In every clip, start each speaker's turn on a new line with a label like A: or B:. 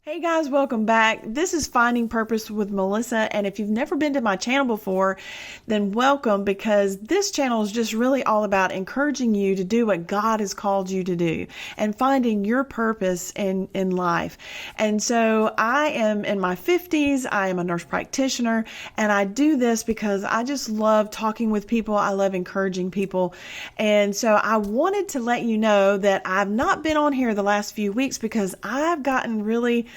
A: Hey guys, welcome back. This is Finding Purpose with Melissa, and if you've never been to my channel before, then welcome, because this channel is just really all about encouraging you to do what God has called you to do and finding your purpose in life. And so I am in my 50s, I am a nurse practitioner, and I do this because I just love talking with people. I love encouraging people. And so I wanted to let you know that I've not been on here the last few weeks because I've gotten really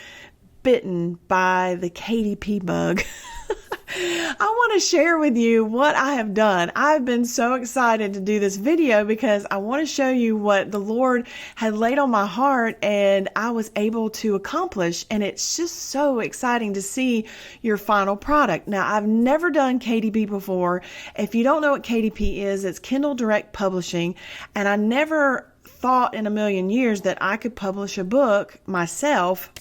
A: bitten by the KDP bug. I want to share with you what I have done. I've been so excited to do this video because I want to show you what the Lord had laid on my heart and I was able to accomplish. And it's just so exciting to see your final product. Now, I've never done KDP before. If you don't know what KDP is, it's Kindle Direct Publishing. And I never thought in a million years that I could publish a book myself,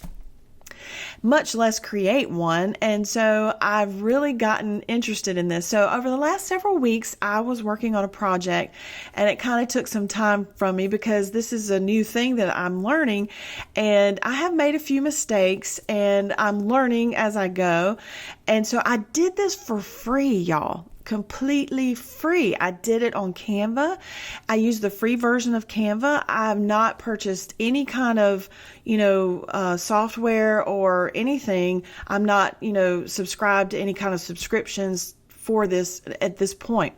A: much less create one. And so I've really gotten interested in this. So over the last several weeks, I was working on a project, and it kind of took some time from me because this is a new thing that I'm learning, and I have made a few mistakes and I'm learning as I go. And so I did this for free, y'all. Completely free. I did it on Canva. I used the free version of Canva. I have not purchased any kind of, software or anything. I'm not, subscribed to any kind of subscriptions for this at this point.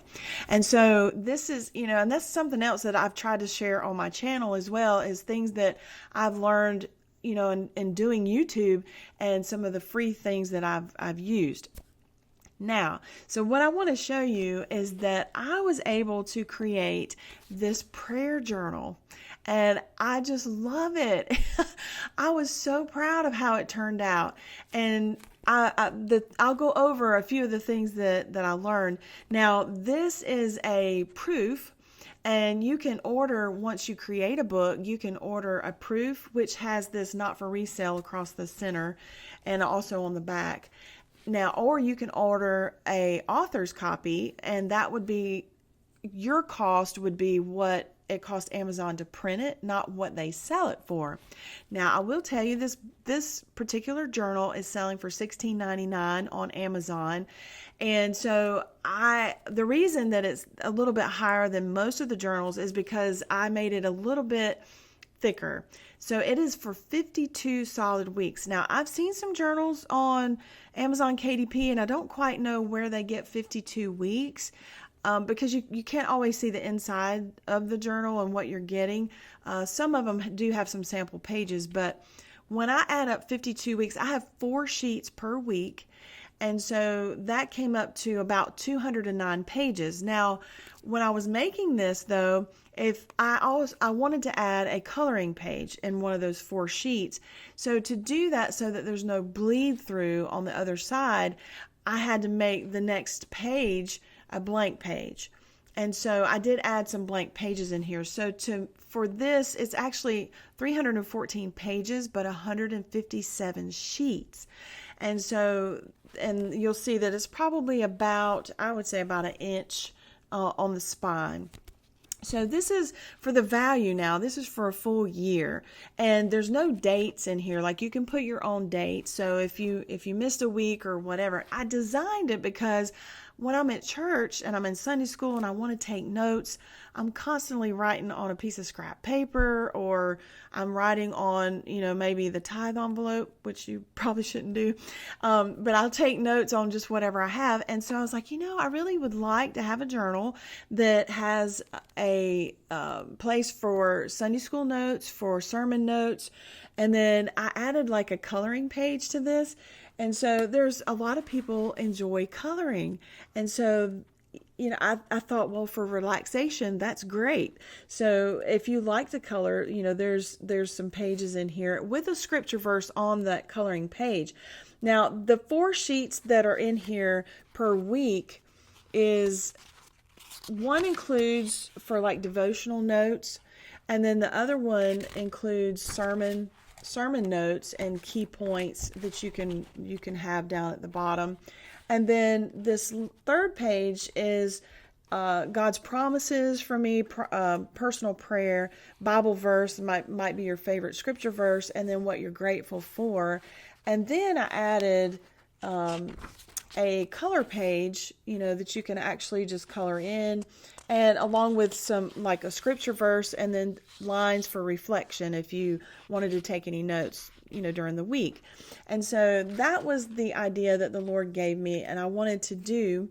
A: And so this is, and that's something else that I've tried to share on my channel as well, is things that I've learned, in doing YouTube and some of the free things that I've used. Now, so what I want to show you is that I was able to create this prayer journal, and I just love it. I was so proud of how it turned out, and I'll go over a few of the things that I learned. Now, this is a proof. And you can order, once you create a book, you can order a proof, which has this not for resale across the center and also on the back. Now, or you can order a author's copy, and that would be, your cost would be what it cost Amazon to print it, not what they sell it for. Now, I will tell you, this particular journal is selling for $16.99 on Amazon. And so the reason that it's a little bit higher than most of the journals is because I made it a little bit thicker. So it is for 52 solid weeks. Now, I've seen some journals on Amazon KDP, and I don't quite know where they get 52 weeks. Because you can't always see the inside of the journal and what you're getting. Some of them do have some sample pages, but when I add up 52 weeks, I have 4 sheets per week. And so that came up to about 209 pages. Now, when I was making this, though, if I wanted to add a coloring page in one of those 4 sheets. So to do that so that there's no bleed through on the other side, I had to make the next page a blank page. And so I did add some blank pages in here. So for this, it's actually 314 pages, but 157 sheets. And so, and you'll see that it's probably about, I would say about an inch on the spine. So this is for the value now. This is for a full year, and there's no dates in here. Like, you can put your own date. So if you missed a week or whatever, I designed it because when I'm at church and I'm in Sunday school and I want to take notes, I'm constantly writing on a piece of scrap paper, or I'm writing on, maybe the tithe envelope, which you probably shouldn't do. But I'll take notes on just whatever I have. And so I was like, I really would like to have a journal that has a place for Sunday school notes, for sermon notes. And then I added like a coloring page to this. And so there's a lot of people enjoy coloring. And so, I thought, well, for relaxation, that's great. So if you like to color, there's some pages in here with a scripture verse on that coloring page. Now, the 4 sheets that are in here per week is, one includes for like devotional notes, and then the other one includes sermon notes and key points that you can have down at the bottom. And then this third page is God's promises for me, personal prayer, Bible verse might be your favorite scripture verse, and then what you're grateful for. And then I added a color page, that you can actually just color in, and along with some like a scripture verse and then lines for reflection if you wanted to take any notes, during the week. And so that was the idea that the Lord gave me, and I wanted to do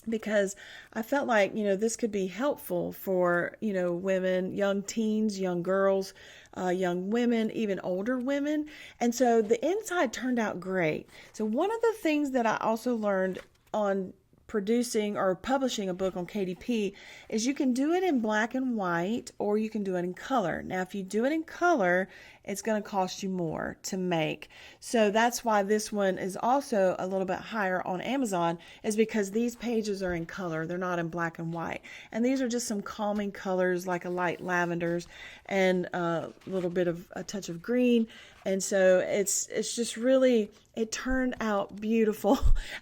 A: because I felt like, this could be helpful for, women, young teens, young girls, young women, even older women. And so the inside turned out great. So one of the things that I also learned on producing or publishing a book on KDP is you can do it in black and white, or you can do it in color. Now, if you do it in color, it's going to cost you more to make. So that's why this one is also a little bit higher on Amazon, is because these pages are in color. They're not in black and white. And these are just some calming colors like a light lavenders and a little bit of a touch of green. And so it's just really, it turned out beautiful.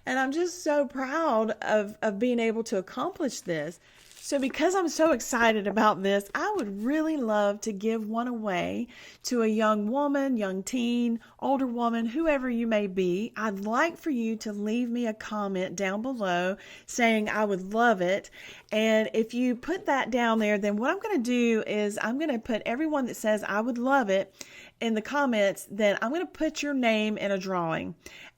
A: And I'm just so proud of being able to accomplish this. So because I'm so excited about this, I would really love to give one away to a young woman, young teen, older woman, whoever you may be. I'd like for you to leave me a comment down below saying I would love it. And if you put that down there, then what I'm going to do is I'm going to put everyone that says I would love it in the comments. Then I'm going to put your name in a drawing,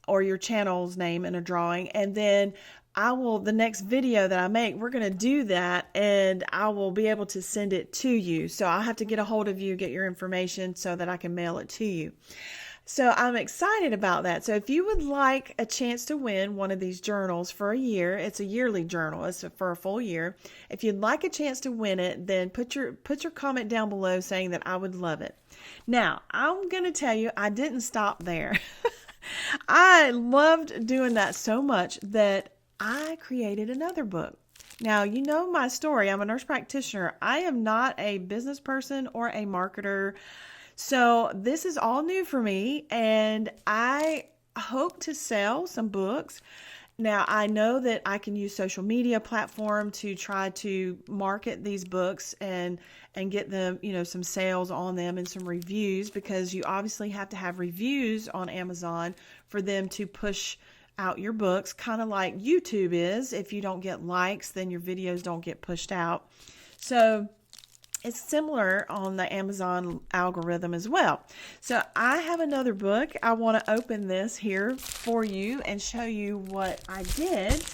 A: or your channel's name in a drawing, and then the next video that I make, we're going to do that, and I will be able to send it to you. So I'll have to get a hold of you, get your information so that I can mail it to you. So I'm excited about that. So if you would like a chance to win one of these journals for a year, it's a yearly journal, it's for a full year. If you'd like a chance to win it, then put your comment down below saying that I would love it. Now, I'm going to tell you, I didn't stop there. I loved doing that so much that I created another book. Now, you know my story. I'm a nurse practitioner. I am not a business person or a marketer. So this is all new for me, and I hope to sell some books. Now, I know that I can use social media platform to try to market these books and get them, some sales on them and some reviews, because you obviously have to have reviews on Amazon for them to push out your books, kind of like YouTube is. If you don't get likes, then your videos don't get pushed out. So it's similar on the Amazon algorithm as well. So I have another book. I want to open this here for you and show you what I did.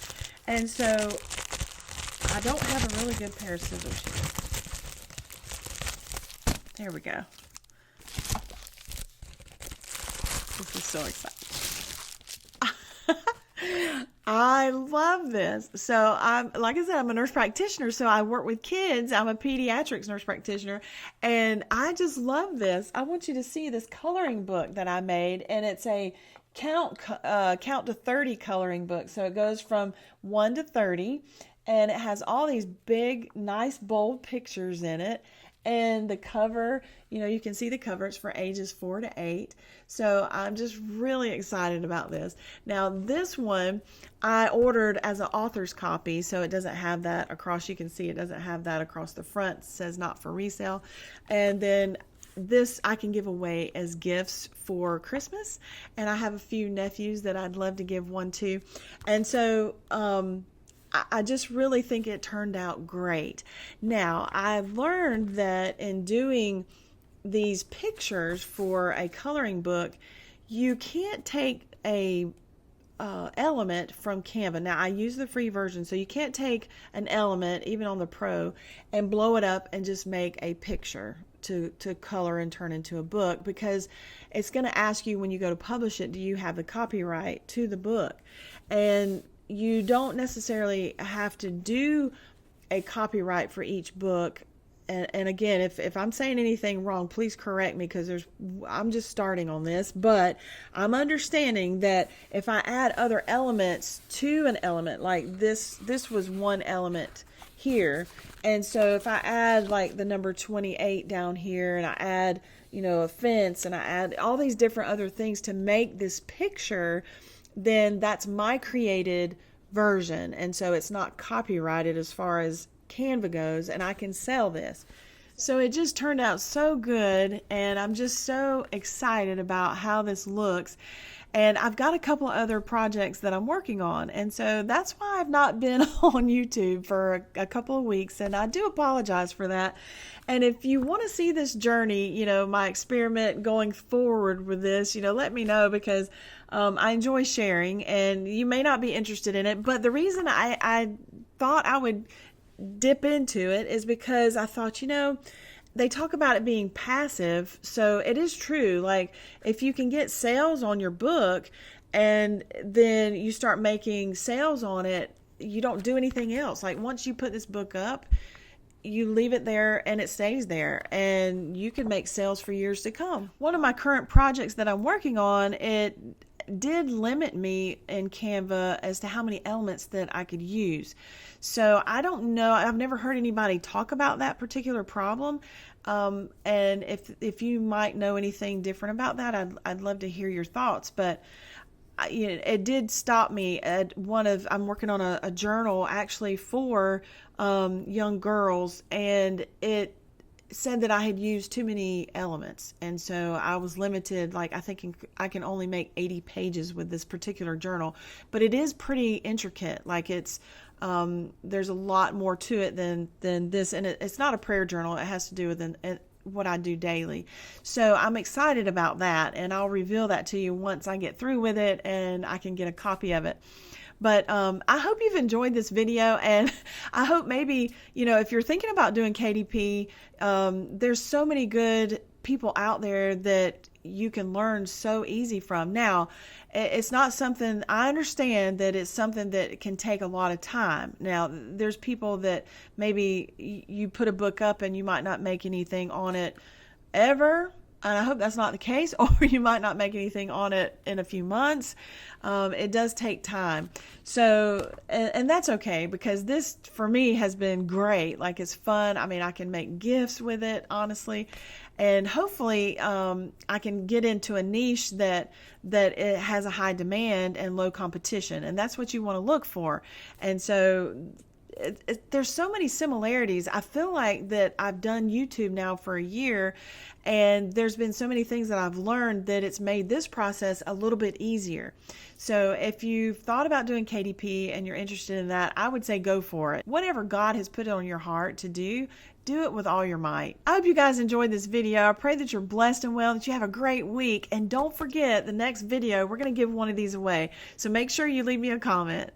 A: And so I don't have a really good pair of scissors here. There we go. This is so exciting. I love this. So like I said, I'm a nurse practitioner, so I work with kids. I'm a pediatrics nurse practitioner, and I just love this. I want you to see this coloring book that I made, and it's a count to 30 coloring book. So it goes from 1 to 30, and it has all these big, nice, bold pictures in it. And the cover, you can see the cover. It's for ages 4 to 8. So I'm just really excited about this. Now, this one I ordered as an author's copy, so it doesn't have that across. You can see it doesn't have that across the front. It says not for resale. And then this I can give away as gifts for Christmas. And I have a few nephews that I'd love to give one to. And so, I just really think it turned out great. Now, I've learned that in doing these pictures for a coloring book, you can't take a element from Canva. Now, I use the free version, so you can't take an element, even on the Pro, and blow it up and just make a picture to color and turn into a book, because it's going to ask you when you go to publish it, do you have the copyright to the book? And you don't necessarily have to do a copyright for each book. And again, if I'm saying anything wrong, please correct me, because I'm just starting on this. But I'm understanding that if I add other elements to an element, like this was one element here. And so if I add like the number 28 down here, and I add, a fence, and I add all these different other things to make this picture, then that's my created version, and so it's not copyrighted as far as Canva goes, and I can sell this. So it just turned out so good, and I'm just so excited about how this looks. And I've got a couple other projects that I'm working on, and so that's why I've not been on YouTube for a couple of weeks, and I do apologize for that. And if you want to see this journey, my experiment going forward with this, let me know, because I enjoy sharing, and you may not be interested in it. But the reason I thought I would dip into it is because I thought, they talk about it being passive, so it is true. Like, if you can get sales on your book and then you start making sales on it, you don't do anything else. Like, once you put this book up, you leave it there and it stays there, and you can make sales for years to come. One of my current projects that I'm working on, it did limit me in Canva as to how many elements that I could use. So I don't know. I've never heard anybody talk about that particular problem. And if you might know anything different about that, I'd love to hear your thoughts. But it did stop me at I'm working on a journal actually for young girls, and it said that I had used too many elements, and so I was limited. Like, I think I can only make 80 pages with this particular journal, but it is pretty intricate. Like, it's there's a lot more to it than this, and it's not a prayer journal. It has to do with what I do daily. So I'm excited about that, and I'll reveal that to you once I get through with it and I can get a copy of it. But I hope you've enjoyed this video, and I hope maybe, if you're thinking about doing KDP, there's so many good people out there that you can learn so easy from. Now, it's not something, I understand that it's something that can take a lot of time. Now, there's people that maybe you put a book up and you might not make anything on it ever. And I hope that's not the case, or you might not make anything on it in a few months. It does take time. So, and that's okay, because this for me has been great. Like, it's fun. I mean, I can make gifts with it, honestly. And hopefully I can get into a niche that it has a high demand and low competition. And that's what you want to look for. And so there's so many similarities. I feel like that I've done YouTube now for a year, and there's been so many things that I've learned that it's made this process a little bit easier. So if you've thought about doing KDP and you're interested in that, I would say go for it. Whatever God has put on your heart to do it with all your might. I hope you guys enjoyed this video. I pray that you're blessed and well, that you have a great week. And don't forget, the next video, we're going to give one of these away. So make sure you leave me a comment.